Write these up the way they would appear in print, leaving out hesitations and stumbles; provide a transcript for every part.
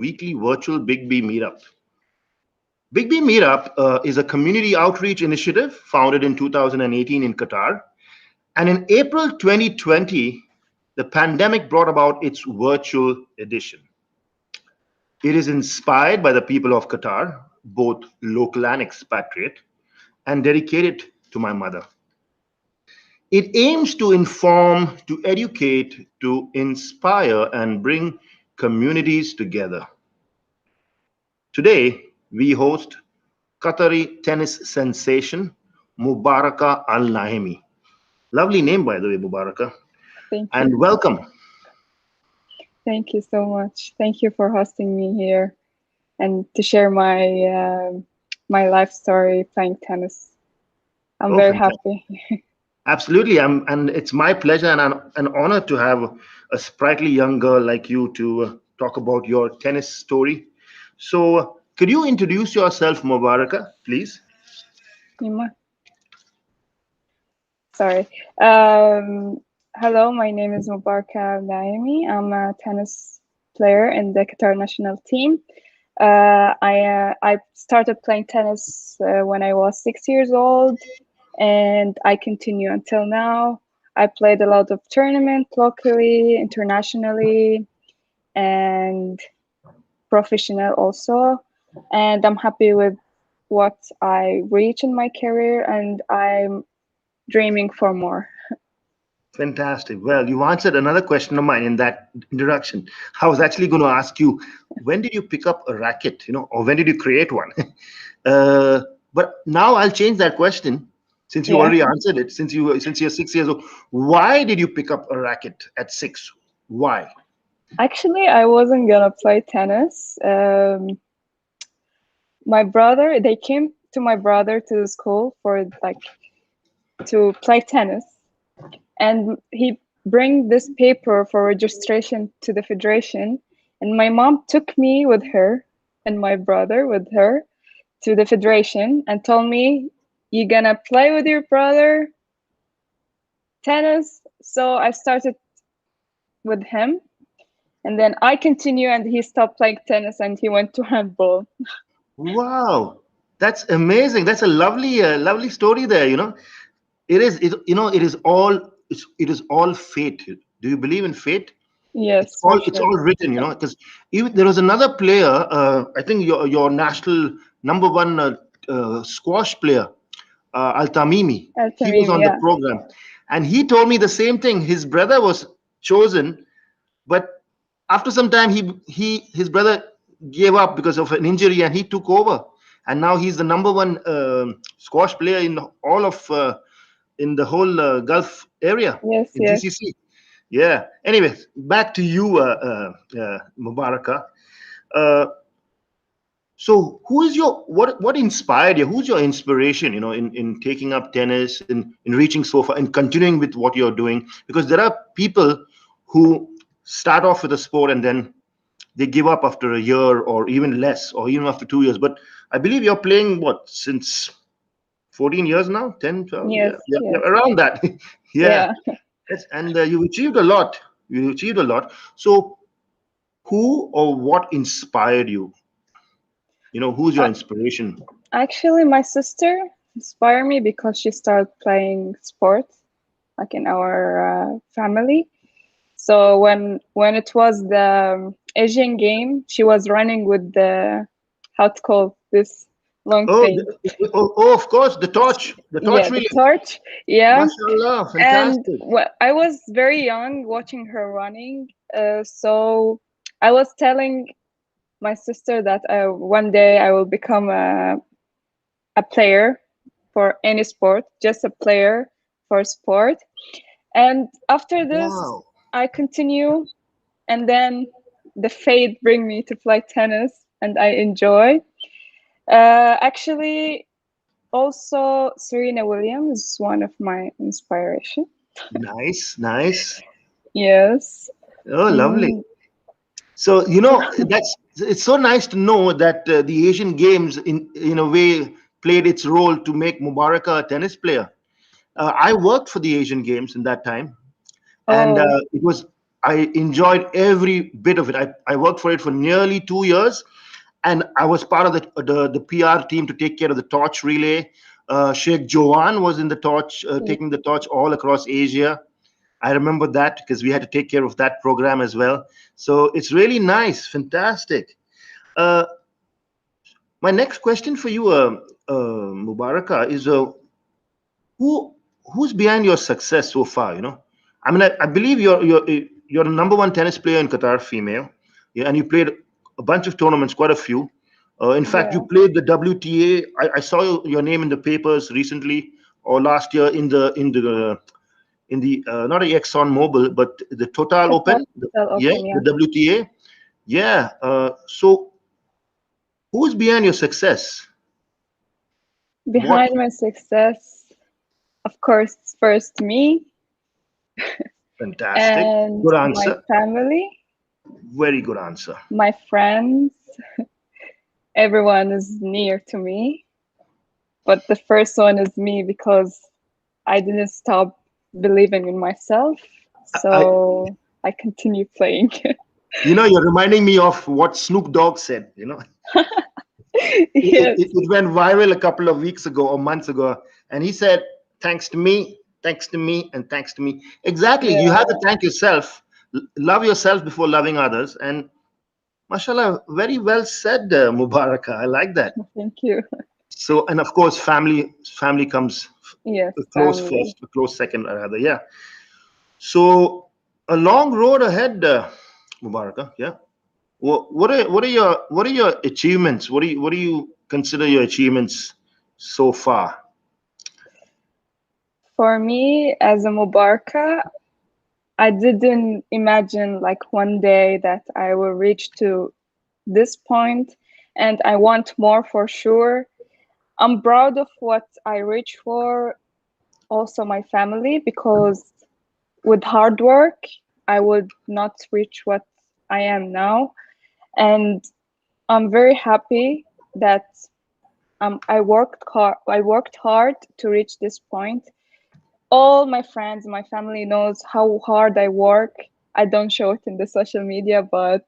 weekly virtual Big B Meetup. Big B Meetup is a community outreach initiative founded in 2018 in Qatar. And in April 2020, the pandemic brought about its virtual edition. It is inspired by the people of Qatar, both local and expatriate, and dedicated to my mother. It aims to inform, to educate, to inspire, and bring communities together. Today, we host Qatari tennis sensation Mubaraka Al Naimi. Lovely name, by the way, Mubaraka. Thank you. And welcome. Thank you so much. Thank you for hosting me here and to share my life story playing tennis. I'm very Fantastic. happy. Absolutely. And it's my pleasure and an honor to have a sprightly young girl like you to talk about your tennis story. So, could you introduce yourself, Mubaraka, please? Nima. Sorry. Um, Hello, my name is Mubaraka Al Naimi. I'm a tennis player in the Qatar national team. I started playing tennis when I was 6 years old, and I continue until now. I played a lot of tournaments locally, internationally, and professional also. And I'm happy with what I reach in my career, and I'm dreaming for more. Fantastic. Well, you answered another question of mine in that introduction. I was actually going to ask you, when did you pick up a racket, or when did you create one? uh, but now I'll change that question since you Yeah. already answered it. Since you're 6 years old, why did you pick up a racket at 6? Why? Actually, I wasn't gonna play tennis. My brother, they came to my brother to the school for like to play tennis, and he bring this paper for registration to the federation, and my mom took me with her and my brother with her to the federation and told me, "You gonna play with your brother tennis?" So I started with him, and then I continue, and he stopped playing tennis and he went to handball. Wow, that's amazing. That's a lovely story there. It is. It is all fate. Do you believe in fate? It's Yes, for all it's sure. all written, because even there was another player. I think your national number one squash player, Al Tamimi. He was Tamim, on the yeah. program, and he told me the same thing. His brother was chosen, but after some time, his brother gave up because of an injury, and he took over. And now he's the number one squash player in all of in the whole Gulf area Yes, in yes. GCC. Yeah. Anyway, back to you, Mubaraka. Uh, so, who is your what inspired you? Who's your inspiration? In taking up tennis, in reaching so far, and continuing with what you're doing. Because there are people who start off with a sport and then they give up after a year or even less, or even after 2 years. But I believe you're playing what since 14 years now, 10, 12, Yes, yeah, yes. around that. Yeah. Yeah. Yes, and you've achieved a lot. You achieved a lot. So, who or what inspired you? Who's your Uh, inspiration? Actually, my sister inspired me because she started playing sports, like in our family. So when it was the Asian game, she was running with the how to call this long Oh, thing. of course, the torch Yeah, the relay. torch. Yeah, Mashallah, and fantastic. I was very young watching her running. So I was telling my sister that one day I will become a player for any sport, just a player for sport. And after this, Wow. I continue, and then the fate bring me to play tennis, and I enjoy. Actually, also Serena Williams is one of my inspiration. Nice, nice. Yes. Oh, lovely. Mm, So, that's it's so nice to know that the Asian Games, in a way, played its role to make Mubaraka a tennis player. I worked for the Asian Games in that time, and oh, it was I enjoyed every bit of it. I worked for it for nearly 2 years, and I was part of the PR team to take care of the torch relay. Sheikh Joan was in the torch, Yeah. taking the torch all across Asia. I remember that because we had to take care of that program as well. So it's really nice, fantastic. Uh, my next question for you, Mubaraka, is who who's behind your success so far? I mean, I believe you're the number one tennis player in Qatar, female, yeah, and you played a bunch of tournaments, quite a few. In fact, you Yeah. played the WTA. I saw your name in the papers recently or last year in the not a Exxon Mobil, but the Total Qatar Open. Yeah, Open, the yeah. WTA. Yeah. So who's behind your success? What? Behind my success, of course, first me Fantastic. and Good my answer. family, Very good answer. my friends. Everyone is near to me, but the first one is me because I didn't stop believing in myself, I, so I continue playing. you're reminding me of what Snoop Dogg said. It, Yes, it, it went viral a couple of weeks ago or months ago, and he said, thanks to me, and thanks to me. Exactly. You have to yeah, thank yourself. Love yourself before loving others. And mashallah, very well said, Mubaraka. I like that. thank you. So, and of course, family comes Yes, a close family. first, a close second, rather. Yeah. So, a long road ahead, Mubaraka. Yeah. What are your achievements? What do you consider your achievements so far? For me, as a Mubaraka, I didn't imagine like one day that I will reach to this point, and I want more for sure. I'm proud of what I reach for, also my family, because with hard work, I would not reach what I am now. And I'm very happy that I worked hard to reach this point. All my friends, my family knows how hard I work. I don't show it in the social media, but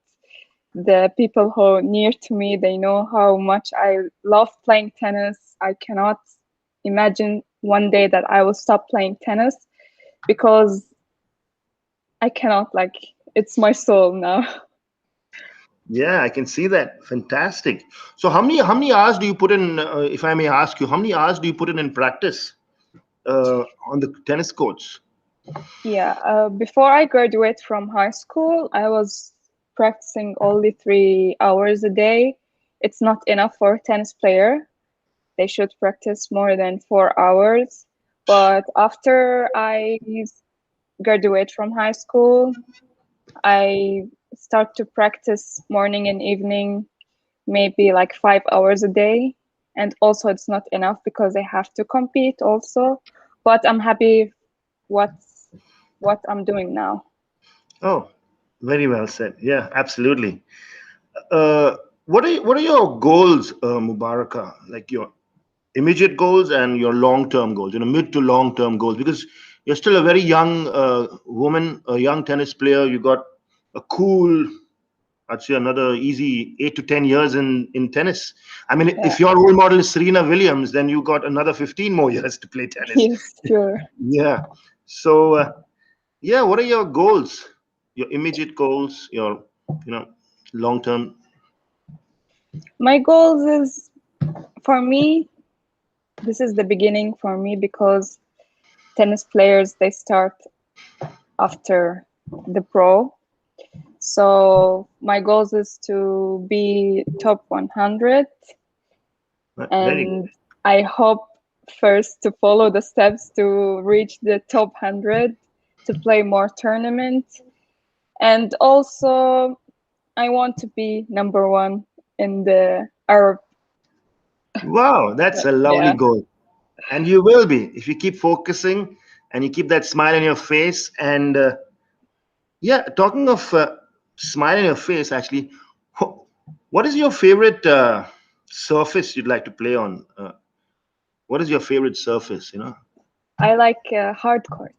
the people who are near to me, they know how much I love playing tennis. I cannot imagine one day that I will stop playing tennis because I cannot, like, it's my soul now. Yeah, I can see that. Fantastic. So, how many hours do you put in? If I may ask you, how many hours do you put in practice on the tennis courts? Yeah, before I graduate from high school, I was practicing only 3 hours a day. It's not enough for a tennis player. They should practice more than 4 hours. But after I graduate from high school, I start to practice morning and evening, maybe like 5 hours a day. And also, it's not enough because I have to compete also. But I'm happy what's what I'm doing now. Oh, very well said. Yeah, absolutely. Uh, what are your goals, Mubaraka? Like your immediate goals and your long-term goals, mid to long-term goals, because you're still a very young woman, a young tennis player. You got a cool, I'd say another easy 8 to 10 years in tennis. I mean, Yeah. if your role model is Serena Williams, then you got another 15 more years to play tennis. Yes, sure. Yeah. So, yeah, what are your goals? Your immediate goals, your, long-term. My goals is, for me, this is the beginning for me because tennis players, they start after the pro. So my goals is to be top 100, Very good. and I hope first to follow the steps to reach the top 100, to play more tournaments, and also I want to be number one in the Arab. Wow, that's a lovely Yeah. goal. And you will be if you keep focusing and you keep that smile on your face. And yeah, talking of smile on your face, actually, wh- what is your favorite surface you'd like to play on? What is your favorite surface? I like hard court.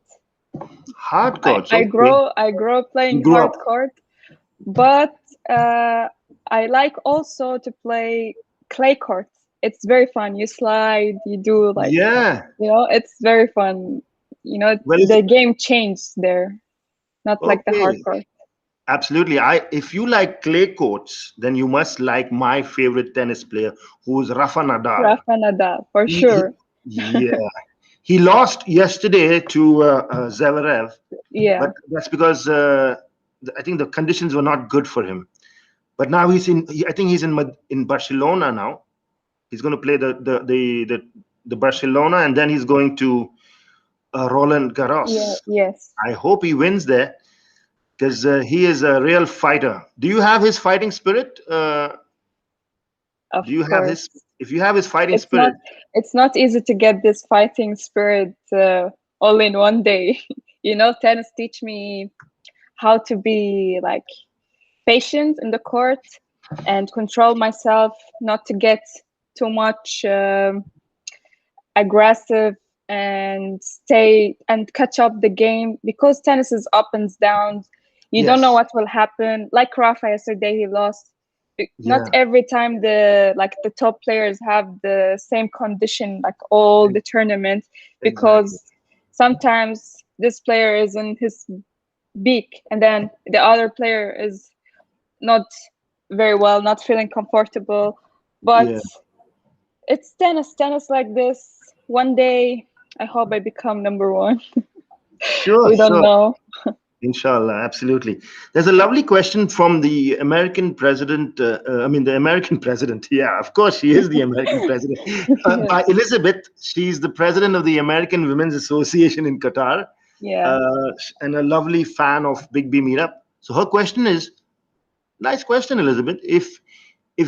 Hard I, courts. I Okay. grow I grow You playing grew hard up. court, but I like also to play clay court. It's very fun. You slide, you do like, Yeah. it's very fun. Well, if The game changed there, not like the hard okay, court. absolutely. I If you like clay courts, then you must like my favorite tennis player, who's Rafa Nadal. Rafa Nadal, for He sure. yeah, he lost yesterday to Zverev, but Yeah, that's because I think the conditions were not good for him. But now I think he's in Barcelona now. He's going to play the Barcelona, and then he's going to Roland yeah, Garros. yes, I hope he wins there because he is a real fighter. Do you have his fighting spirit? of Do you have his? course. If you have his fighting It's not spirit, it's not easy to get this fighting spirit all in one day. Tennis teach me how to be like patient in the court and control myself, not to get too much aggressive, and stay and catch up the game, because tennis is up and downs. You don't know yes, what will happen. Like Rafa yesterday, he lost. Not yeah, every time the top players have the same condition like all ex- the tournament, exactly, because sometimes this player is in his peak and then the other player is not very well, not feeling comfortable. But yeah, it's tennis like this. One day, I hope I become number one. sure, We don't sure. know. Inshallah, absolutely. There's a lovely question from the American president. I mean, the American president. Yeah, of course, she is the American president. Yes. Elizabeth, she's the president of the American Women's Association in Qatar, Yeah. uh, and a lovely fan of Big B Meetup. So her question is, nice question, Elizabeth. If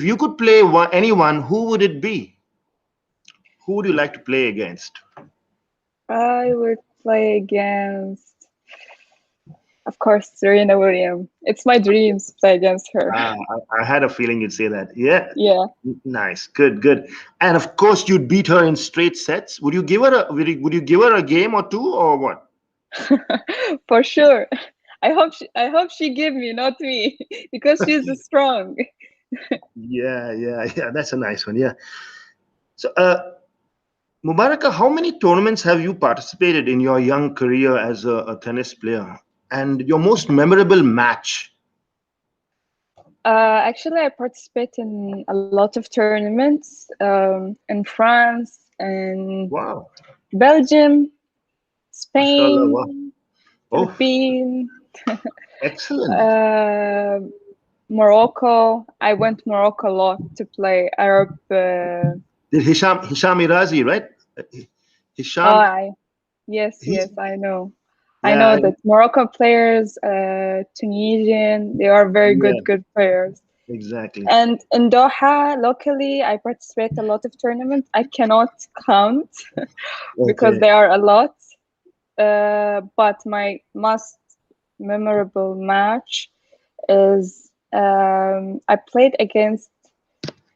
you could play anyone, who would it be? Who would you like to play against? I would play against, of course, Serena Williams. It's my dreams to play against her. I had a feeling you'd say that. Yeah, Yeah, nice, good, good. And of course, you'd beat her in straight sets. Would you give her a game or two or what? for sure. I hope she give me, not me, because she's strong. Yeah, yeah, yeah. That's a nice one. Yeah. So, Mubaraka, how many tournaments have you participated in your young career as a tennis player? And your most memorable match? Actually, I participate in a lot of tournaments in France and Wow, Belgium, mashallah. Wow. Spain, Oh, Philippines, excellent. uh, Morocco. I went Morocco a lot to play Arab. Did Hisham Irazi, right? Uh, Oh, Hisham, yes, he's yes, I know. I yeah, know that Moroccan players, Tunisian, they are very yeah, good players. exactly. And in Doha, locally, I participate a lot of tournaments. I cannot count because Okay. there are a lot. But my most memorable match is I played against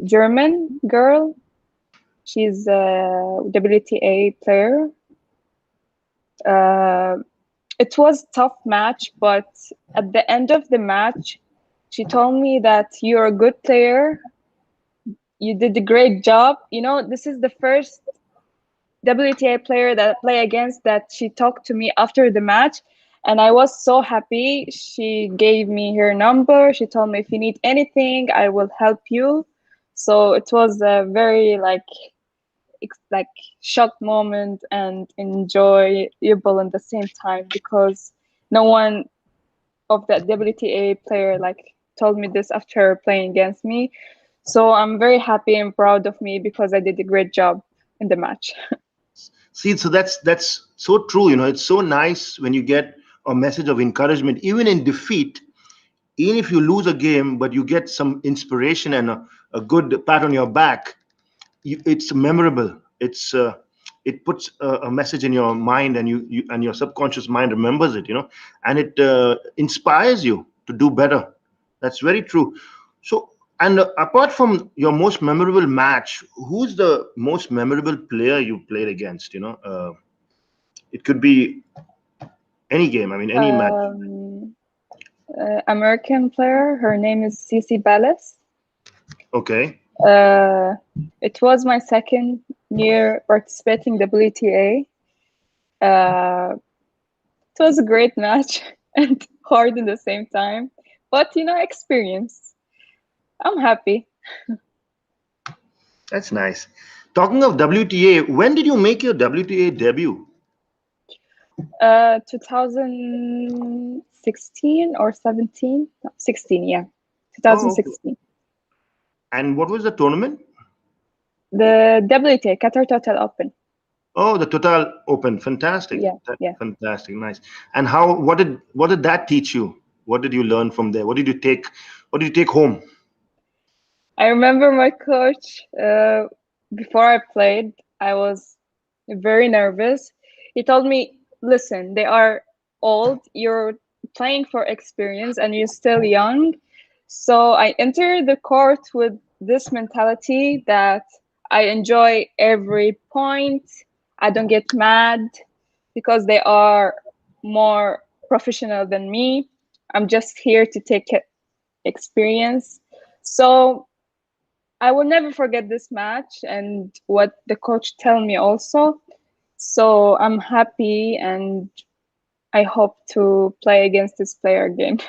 German girl. She's a WTA player. Uh, it was tough match, but at the end of the match, she told me that you're a good player. You did a great job. This is the first WTA player that I play against that she talked to me after the match, and I was so happy. She gave me her number. She told me if you need anything, I will help you. So it was a very like shock moment and enjoyable at the same time, because no one of that WTA player told me this after playing against me. So I'm very happy and proud of me because I did a great job in the match. See, so that's so true. It's so nice when you get a message of encouragement, even in defeat. Even if you lose a game, but you get some inspiration and a good pat on your back, it's memorable. It puts a message in your mind, and you and your subconscious mind remembers it. And it inspires you to do better. That's very true. So, and apart from your most memorable match, who's the most memorable player you played against? It could be Any game, I mean, any match. Um, American player. Her name is Cici Ballas. Okay. Uh, it was my second year participating WTA. It was a great match and hard in the same time, but experience. I'm happy. That's nice. Talking of WTA, when did you make your WTA debut? 2016 or 17? No, 16, yeah. Oh, okay. 2016. And what was the tournament? The WTA, Qatar Total Open. Oh, the Total Open. Fantastic. Yeah, yeah. Fantastic. Nice. And what did that teach you? What did you learn from there? What did you take home? I remember my coach, before I played, I was very nervous. He told me, listen, they are old, you're playing for experience and you're still young. So I entered the court with this mentality that I enjoy every point. I don't get mad because they are more professional than me. I'm just here to take experience. So I will never forget this match and what the coach tell me also. So I'm happy and I hope to play against this player again.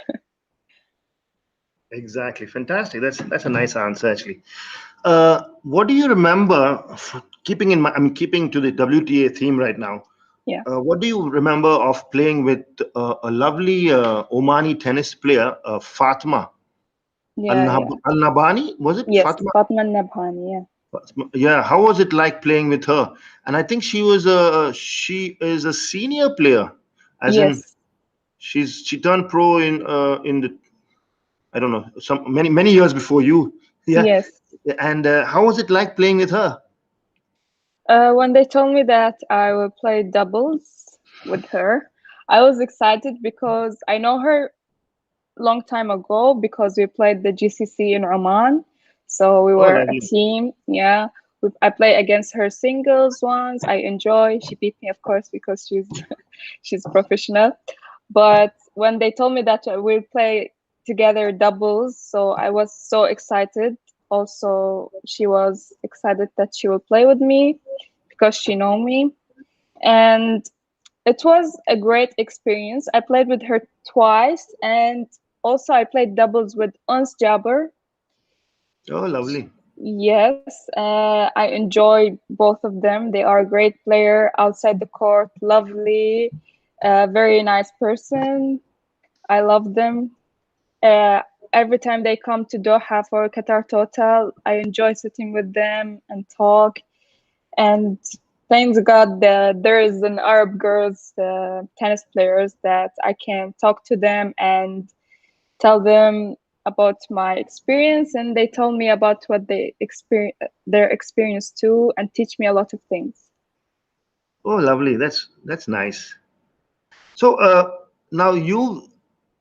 Exactly. Fantastic. That's a nice answer actually. What do you remember? Keeping in mind, I mean, keeping to the WTA theme right now. Yeah, What do you remember of playing with a lovely Omani tennis player, Fatma yeah, yeah. Al Nabani? Was it Yes, Fatma? Fatma Nabhani. Yeah. Yeah. How was it like playing with her? And I think she is a senior player, as in Yes, she turned pro in the, I don't know, some many years before you. Yeah. yes. And how was it like playing with her? When they told me that I will play doubles with her, I was excited because I know her long time ago because we played the GCC in Oman. So we Oh, were a lovely. team. Yeah. I played against her singles once. I enjoy. She beat me, of course, because she's professional. But when they told me that we'll play together doubles, so I was so excited. Also, she was excited that she will play with me because she know me. And it was a great experience. I played with her twice, and also I played doubles with Ons Jabber. Oh, lovely. Yes, I enjoy both of them. They are a great player outside the court, lovely, very nice person. I love them. Uh, every time they come to Doha for Qatar Total, I enjoy sitting with them and talk. And thanks God that there is an Arab girls tennis players that I can talk to them and tell them about my experience, and they tell me about what they experience, their experience too, and teach me a lot of things. Oh, lovely. That's nice. So now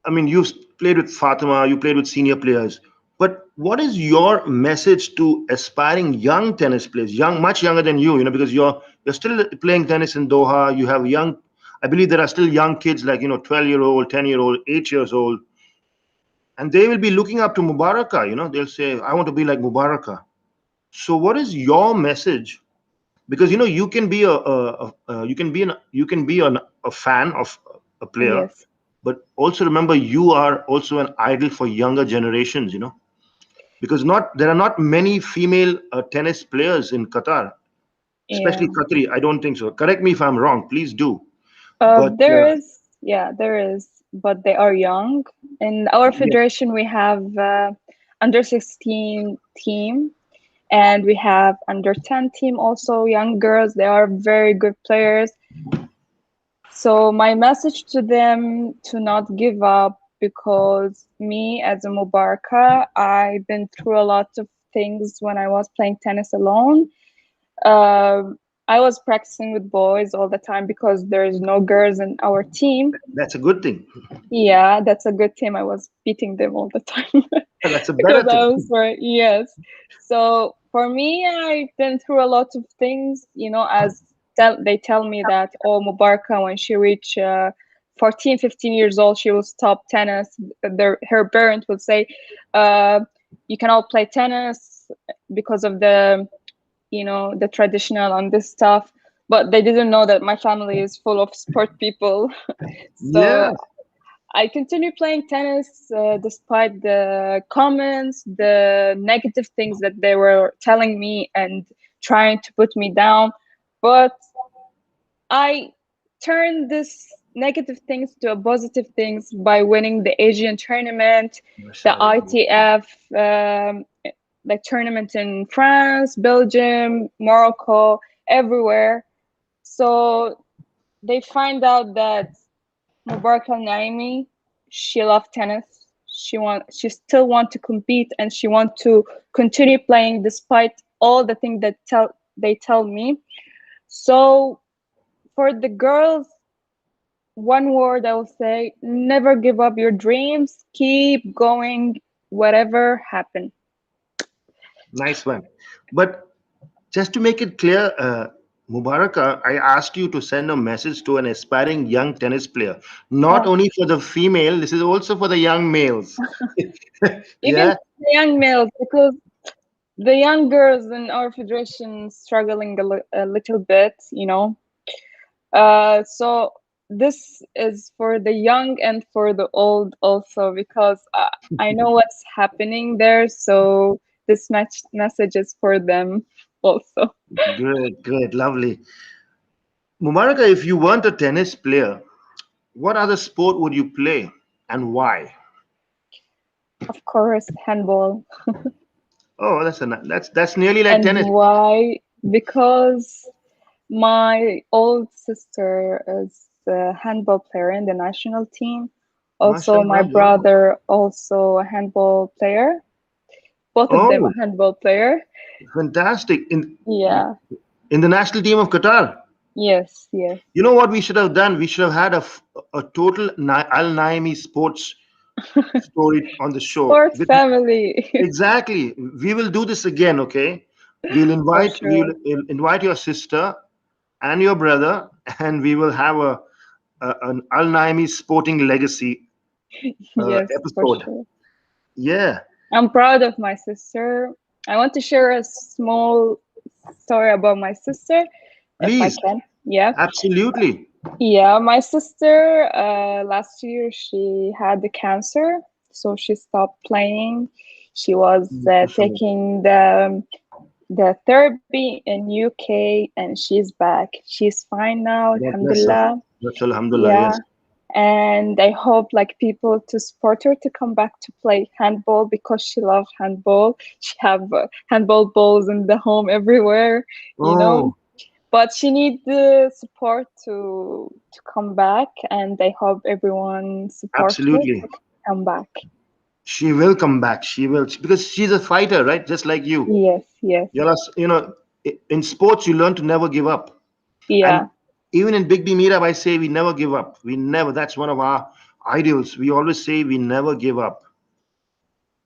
I mean, you've played with Fatima, you played with senior players, but what is your message to aspiring young tennis players, much younger than you? Because you're still playing tennis in Doha. You have young. I believe there are still young kids like 12-year-old, 10-year-old, 8 years old, and they will be looking up to Mubaraka. They'll say, "I want to be like Mubaraka." So, what is your message? Because you can be a fan of a player, Yes, but also remember you are also an idol for younger generations, because not there are not many female tennis players in Qatar, especially yeah. Qatari. I don't think so. Correct me if I'm wrong, please do. But There is, but they are young. In our yeah, federation, we have under 16 team, and we have under 10 team also, young girls. They are very good players. So my message to them to not give up, because me as a Mubaraka, I've been through a lot of things when I was playing tennis alone. I was practicing with boys all the time because there's no girls in our team. that's a good thing. Yeah, that's a good team. I was beating them all the time That's a because better I thing. was right. Yes. So for me, I've been through a lot of things, as they tell me that, oh, Mubaraka, when she reach 14, 15 years old, she will stop tennis. Her parent will say, you cannot play tennis because of the traditional and this stuff. But they didn't know that my family is full of sport people. Yeah, So I continue playing tennis despite the comments, the negative things that they were telling me and trying to put me down. But I turned this negative things to a positive things by winning the Asian tournament, the mashallah. ITF, like tournament in France, Belgium, Morocco, everywhere. So they find out that Mubaraka Al Naimi, she loved tennis. She still want to compete and she want to continue playing despite all the things that they tell me. So for the girls, one word I will say: never give up your dreams. Keep going, whatever happen. Nice one. But just to make it clear, Mubaraka, I asked you to send a message to an aspiring young tennis player, not Oh, only for the female, this is also for the young males. even Yeah, the young males, because the young girls in our federation struggling a little bit. So this is for the young and for the old also, because I know what's happening there. So this message is for them also. great, great, lovely. Mubaraka, if you weren't a tennis player, what other sport would you play and why? Of course, handball. Oh, that's nearly like And tennis. why? Because my old sister is a handball player in the national team. Also, my MashaAllah, wow. brother also a handball player. Both of them a Oh, handball player. fantastic. Yeah. In the national team of Qatar. Yes. Yes. You know what we should have done? We should have had a total Al Naimi sports story on the show. Sports family. Exactly. We will do this again, okay? For We sure. will invite your sister and your brother, and we will have an Al Naimi sporting legacy Yes, for episode. sure. Yeah, I'm proud of my sister. I want to share a small story about my sister, if I please, can. Yeah. absolutely. Yeah, my sister last year she had the cancer, so she stopped playing. She was MashaAllah. taking the therapy in UK and she's back. She's fine now, God bless her. alhamdulillah. That's Alhamdulillah, Yeah, yes. and I hope like people to support her to come back to play handball because she loves handball. She have handball balls in the home everywhere, you know. Oh, But she needs the support to come back, and I hope everyone support her absolutely. to come back. She will come back. She will, because she's a fighter, right? Just like you. Yes, yes, In sports, you learn to never give up. And yeah. even in Big B Meetup, I say we never give up. We never. That's one of our ideals. We always say we never give up.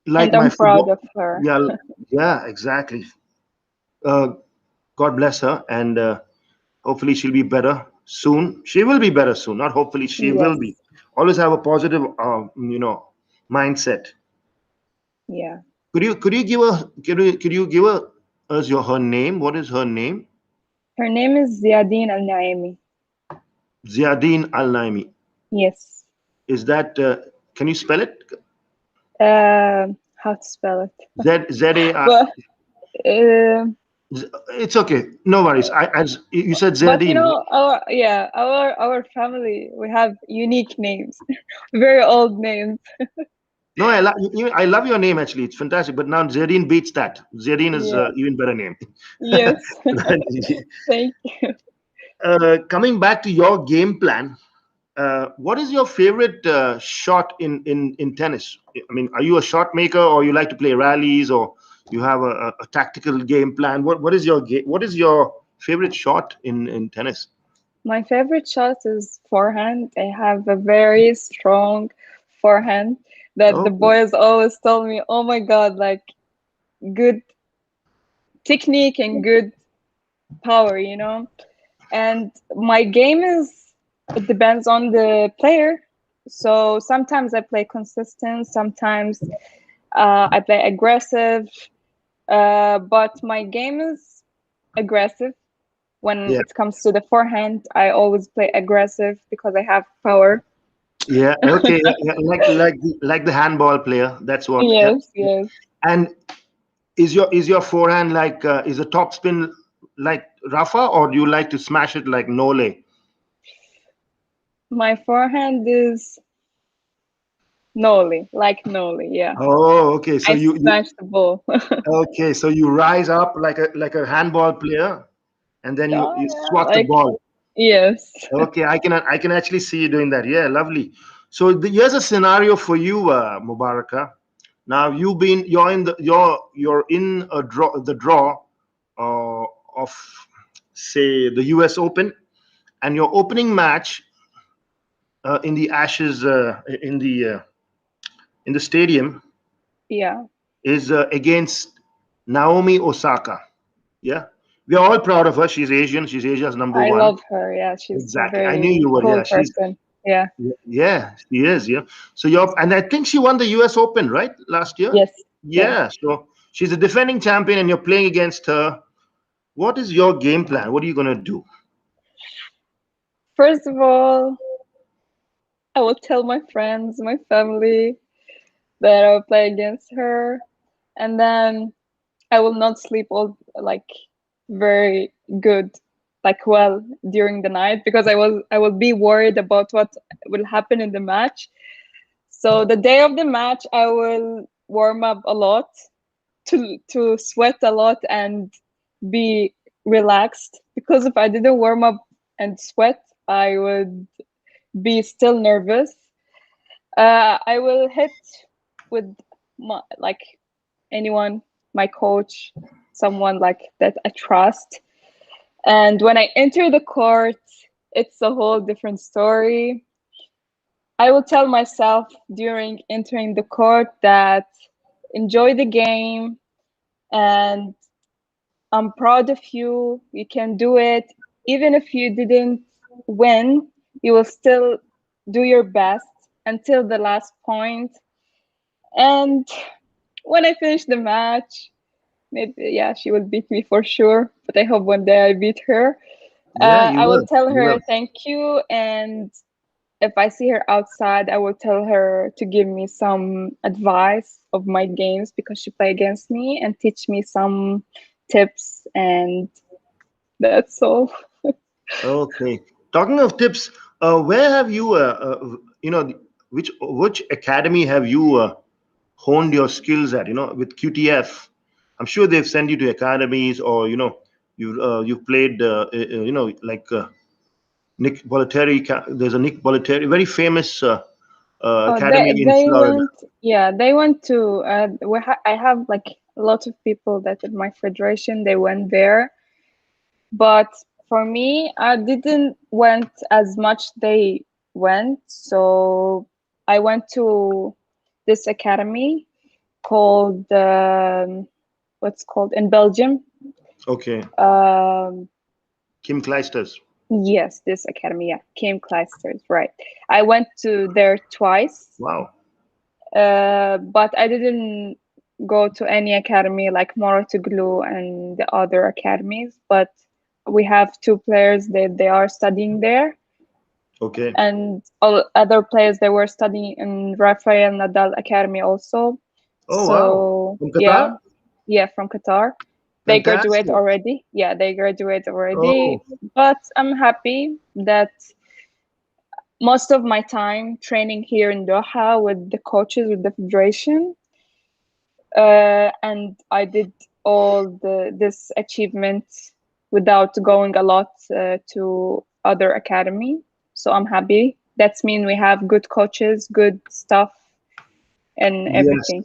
Like And my I'm proud football. of her. Yeah, yeah, exactly. Uh, God bless her, and hopefully she'll be better soon. She will be better soon. Not hopefully, she will be. Yes, Always have a positive, mindset. yeah. Could you give us her name? What is her name? Her name is Ziadine Al Naimi. Ziadine Al Naimi. Yes. Is that? Can you spell it? How to spell it? Z A. But uh, It's okay. No worries. As you said, but Ziadine. our family we have unique names, very old names. No, I love your name actually. It's fantastic. But now Ziadine beats that. Ziadine is Yeah. even better name. Yes. Thank you. Coming back to your game plan, what is your favorite shot in tennis? I mean, are you a shot maker, or you like to play rallies, or you have a tactical game plan? What is your favorite shot in tennis? My favorite shot is forehand. I have a very strong forehand that the Okay, boys always tell me, "Oh my God, like good technique and good power." And my game is It depends on the player. So sometimes I play consistent, sometimes I play aggressive, but my game is aggressive. When Yeah, it comes to the forehand, I always play aggressive because I have power. yeah, okay, yeah, yeah, like the handball player. That's what. Yeah. Yes, yes. And is your forehand like is a top spin like Rafa, or do you like to smash it like Nole? My forehand is Noli, like Noli, yeah. Oh, okay. So I you smash the ball. okay. So you rise up like a handball player, and then you Oh, you yeah, swat the like, ball. yes. Okay, I can actually see you doing that. Yeah, lovely. So here's a scenario for you, Mubaraka. Now you're in the draw of say the U.S. Open, and your opening match in the Ashes in the stadium Yeah, is against Naomi Osaka. Yeah, we are all proud of her. She's Asian. She's Asia's number I one. love her. Yeah, she's a Exactly. I knew very you would. cool Yeah, she's person. Yeah, yeah, she is. Yeah. So and I think she won the U.S. Open right last year. yes, yeah. Yeah. So she's a defending champion, and you're playing against her. What is your game plan? What are you gonna do? First of all, I will tell my friends, my family that I will play against her, and then I will not sleep all like very good, like well during the night because I will be worried about what will happen in the match. So the day of the match, I will warm up a lot to sweat a lot and be relaxed because if I didn't warm up and sweat, I would be still nervous. I will hit with like anyone, my coach, someone like that I trust. And when I enter the court, it's a whole different story. I will tell myself during entering the court that enjoy the game and I'm proud of you. You can do it. Even if you didn't win, you will still do your best until the last point. And when I finish the match, maybe, yeah, she will beat me for sure. But I hope one day I beat her. Yeah, you I will will. tell You her will. thank you. And if I see her outside, I will tell her to give me some advice of my games because she play against me and teach me some tips. And that's all. Okay. Talking of tips, where have you, which academy have you honed your skills at? With QTF, I'm sure they've sent you to academies, or you've played, like Nick Bollettieri. There's a Nick Bollettieri, very famous Oh, academy in they Florida. went. Yeah, they went to. I have like a lot of people that in my federation they went there, but for me, I didn't went as much. They went, so I went to this academy called what's called in Belgium. Okay, Um, Kim Kleisters. yes, this academy. Yeah, Kim Kleisters. Right. I went to there twice. Wow. But I didn't go to any academy like Moratoglu and the other academies. But we have two players that they are studying there, Okay. and all other players they were studying in Rafael Nadal Academy also. Oh wow. So From yeah, Qatar. yeah, from Qatar. They graduate Fantastic. already. Yeah, they graduate already. Oh, But I'm happy that most of my time training here in Doha with the coaches with the federation and I did all this achievement without going a lot to other academy. So I'm happy. That's mean we have good coaches, good stuff, and yes, everything.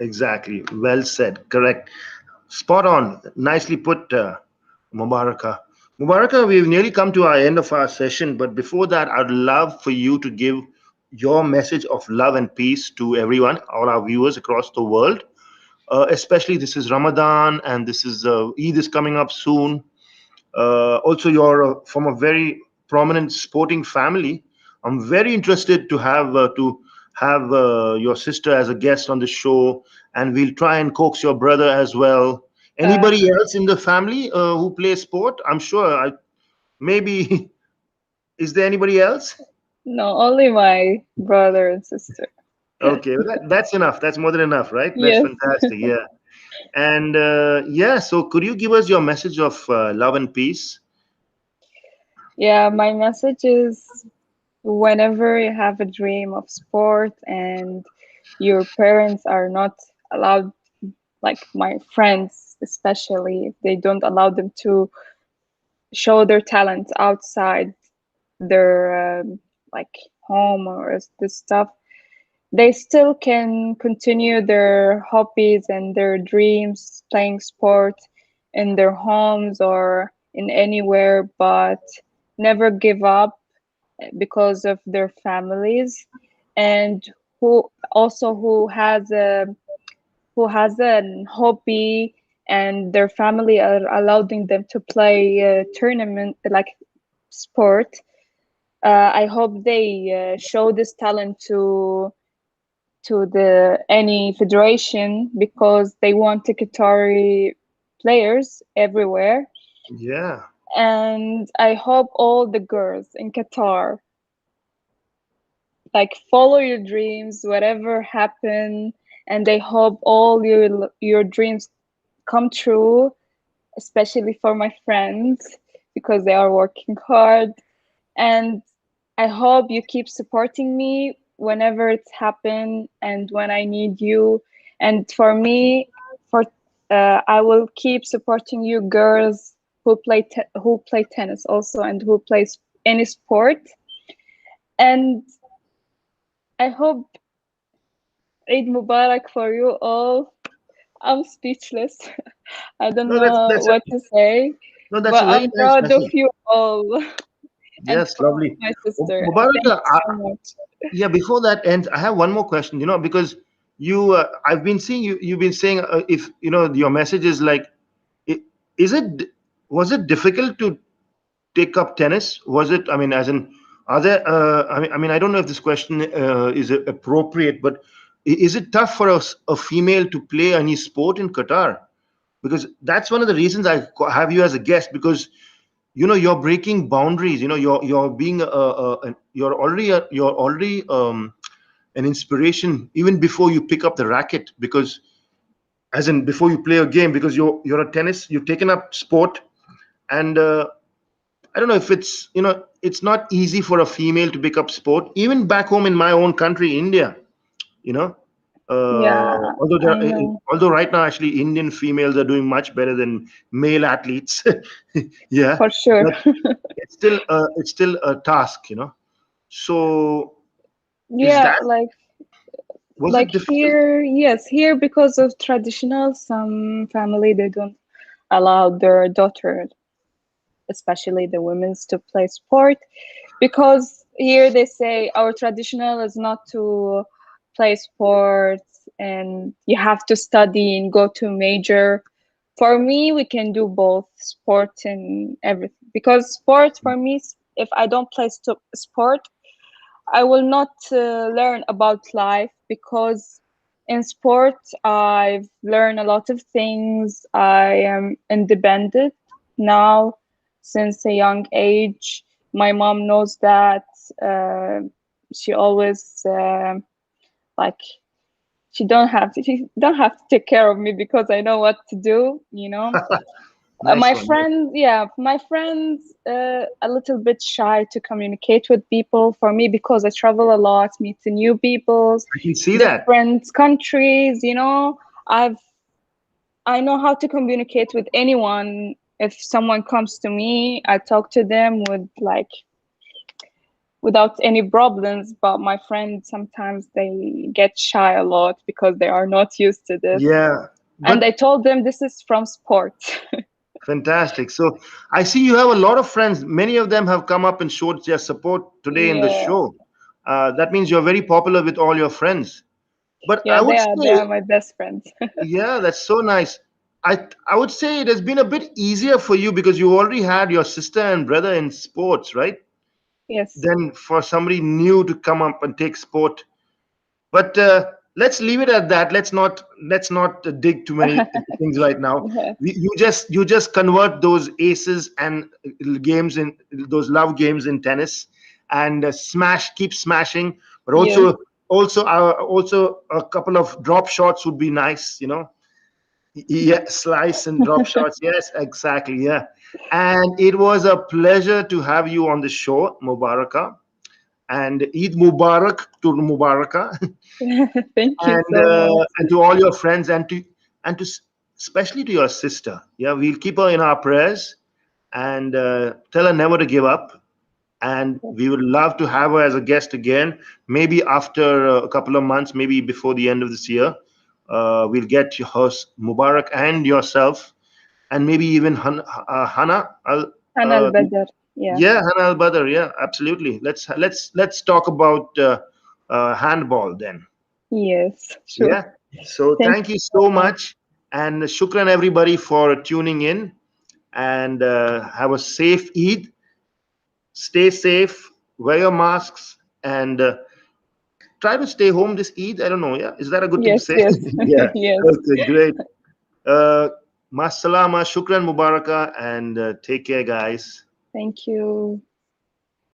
exactly. Well said. Correct. Spot on. Nicely put, Mubaraka. Mubaraka, we've nearly come to our end of our session, but before that, I'd love for you to give your message of love and peace to everyone, all our viewers across the world. Especially this is Ramadan, and this is Eid is coming up soon. Also, you're from a very prominent sporting family. I'm very interested to have your sister as a guest on the show, and we'll try and coax your brother as well. Uh, Anybody else in the family who plays sport? I'm sure. Maybe is there anybody else? no, only my brother and sister. Okay, well, that's enough. That's more than enough, right? That's Yes. fantastic. Yeah. And yeah, so could you give us your message of love and peace? Yeah, my message is whenever you have a dream of sport and your parents are not allowed, like my friends especially, they don't allow them to show their talents outside their like home or this stuff, they still can continue their hobbies and their dreams playing sport in their homes or in anywhere, but never give up because of their families, and who has a hobby and their family are allowing them to play tournament like sport. I hope they show this talent to the any federation because they want Qatari players everywhere. Yeah. And I hope all the girls in Qatar like follow your dreams, whatever happen, and I hope all your dreams come true, especially for my friends because they are working hard. And I hope you keep supporting me whenever it's happened and when I need you. And for me, for I will keep supporting you girls who play tennis also and who plays any sport. And I hope Eid Mubarak for you all. I'm speechless. I don't No, that's know that's a, what to say, no, that's but a very I'm nice proud of message. you all and Yes, proud of lovely. my sister. Thank Mubaraka, you so much. yeah. Before that ends, I have one more question. Because I've been seeing you. You've been saying if your message is like, i- is it was it difficult to take up tennis? Was it? I mean, as in, are there? I mean, I don't know if this question is appropriate, but is it tough for a female to play any sport in Qatar? Because that's one of the reasons I have you as a guest, because you're breaking boundaries. You're being you're already an inspiration even before you pick up the racket, because as in before you play a game, because you're a tennis, you've taken up sport. And I don't know if it's not easy for a female to pick up sport, even back home in my own country, India. You know, Yeah, although I know. although right now actually Indian females are doing much better than male athletes. Yeah, For sure. but it's still a task. So is Yeah, that was like it difficult? here, yes, here because of traditional, some family they don't allow their daughter, especially the women's, to play sport because here they say our traditional is not to play sports and you have to study and go to major. For me, we can do both sport and everything because sport for me, if I don't play sport, I will not learn about life because in sport I've learned a lot of things. I am independent now since a young age. My mom knows that. Uh, she always like she don't have to take care of me because I know what to do. Nice My one. friends, yeah, my friends, a little bit shy to communicate with people for me because I travel a lot, meet the new peoples, I can see that. different countries. I've I know how to communicate with anyone. If someone comes to me, I talk to them without any problems. But my friends sometimes they get shy a lot because they are not used to this. Yeah, And I but told them this is from sport. fantastic. So I see you have a lot of friends. Many of them have come up and showed their support today in the Yeah. show. That means you're very popular with all your friends. But I Yeah, they would are they say, are my best friends. yeah, that's so nice. I would say it has been a bit easier for you because you already had your sister and brother in sports, right? Yes. than for somebody new to come up and take sport. But let's leave it at that. Let's not dig too many things right now. Yeah. You just convert those aces and games in those love games in tennis, and keep smashing. But Yes. also a couple of drop shots would be nice. Yeah, slice and drop shots. Yes, exactly. Yeah, and it was a pleasure to have you on the show, Mubaraka, and Eid Mubarak to Mubaraka. Thank you and so much. and to all your friends, and especially to your sister. Yeah, we'll keep her in our prayers, and tell her never to give up. And we would love to have her as a guest again, maybe after a couple of months, maybe before the end of this year. We'll get your host Mubarak and yourself, and maybe even Hannah. Hana al-Badr. Yeah. Yeah, Hannah Al Badr. Yeah, absolutely. Let's talk about handball then. Yes. Sure. Yeah. So Thank thank you you so so much. much. And shukran everybody for tuning in. And have a safe Eid. Stay safe. Wear your masks. And try to stay home this Eid. I don't know. Yeah. Is that a good thing to Yes. say? Yes. Yeah. Yes. Okay. Great. Masalama. Shukran Mubaraka. And take care, guys. Thank you.